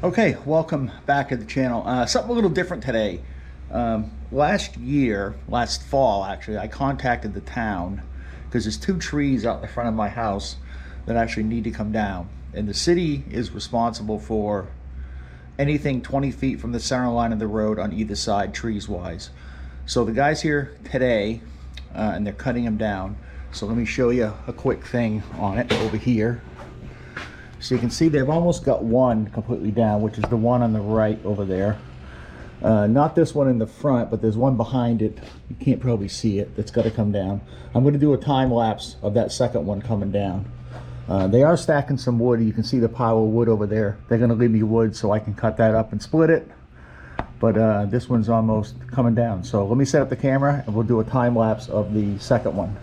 Okay, welcome back to the channel. Something a little different today. Last fall actually, I contacted the town because there's two trees out in the front of my house that actually need to come down. And the city is responsible for anything 20 feet from the center line of the road on either side, trees wise. So the guys here today, and they're cutting them down. So let me show you a quick thing on it over here. So you can see they've almost got one completely down, which is the one on the right over there. Not this one in the front, but there's one behind it. You can't probably see it. That's got to come down. I'm going to do a time lapse of that second one coming down. They are stacking some wood. You can see the pile of wood over there. They're going to leave me wood so I can cut that up and split it. But this one's almost coming down. So let me set up the camera and we'll do a time lapse of the second one.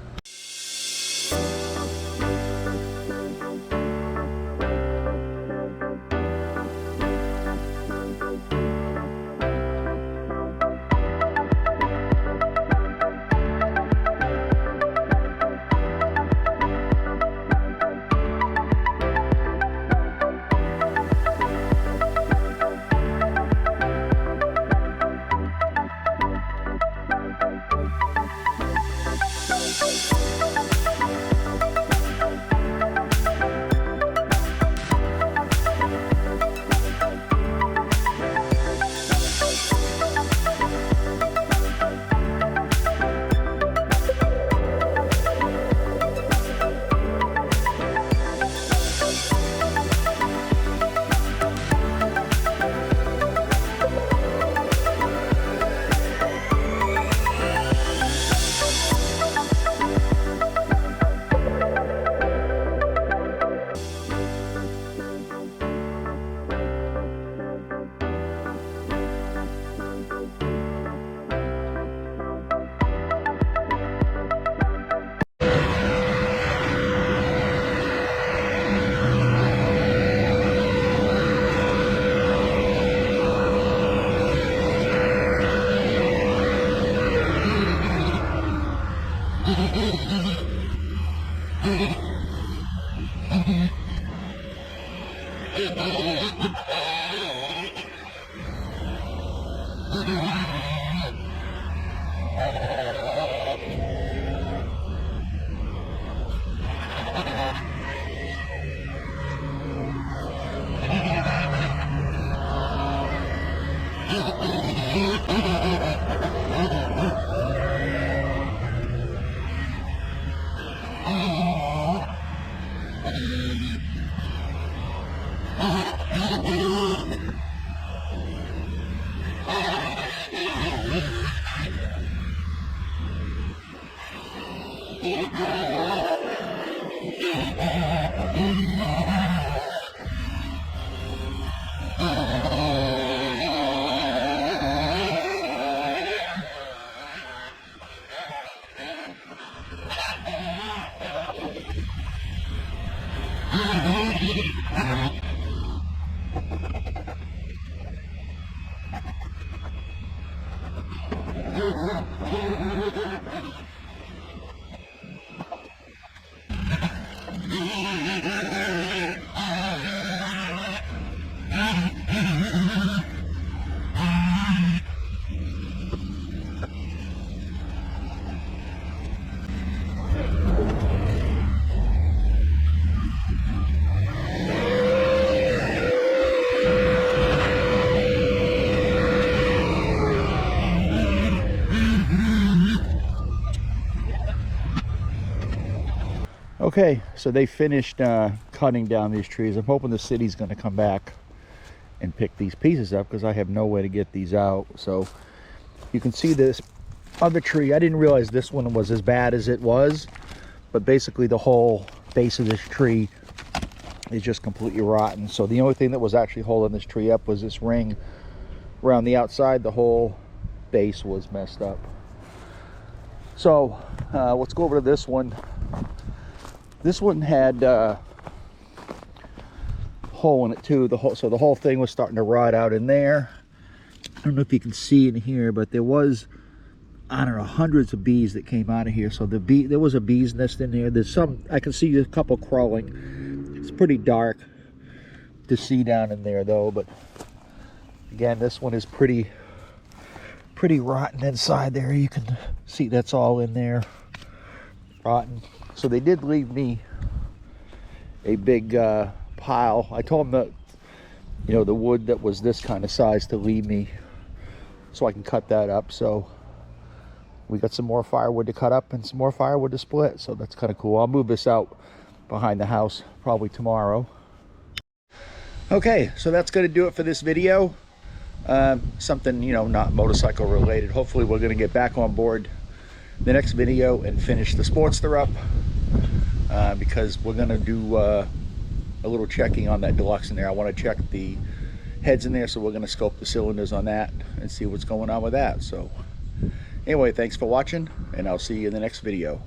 Okay, so they finished cutting down these trees. I'm hoping the city's going to come back and pick these pieces up because I have no way to get these out. So you can see this other tree. I didn't realize this one was as bad as it was, but basically the whole base of this tree is just completely rotten. So the only thing that was actually holding this tree up was this ring around the outside. The whole base was messed up. So let's go over to this one. This one had hole in it too. So the whole thing was starting to rot out in there. I don't know if you can see in here, but there was, I don't know, hundreds of bees that came out of here. So there was a bee's nest in there. There's some, I can see a couple crawling. It's pretty dark. to see down in there though, but again, this one is pretty rotten inside there. You can see that's all in there, rotten. So they did leave me a big pile. I told them that, you know, the wood that was this kind of size to leave me so I can cut that up. So we got some more firewood to cut up and some more firewood to split, so that's kind of cool. I'll move this out behind the house probably tomorrow. Okay, so that's going to do it for this video. Something, you know, not motorcycle related. Hopefully we're going to get back on board the next video and finish the Sportster up, because we're going to do a little checking on that Deluxe in there. I want to check the heads in there, so we're going to scope the cylinders on that and see what's going on with that. So anyway, thanks for watching, and I'll see you in the next video.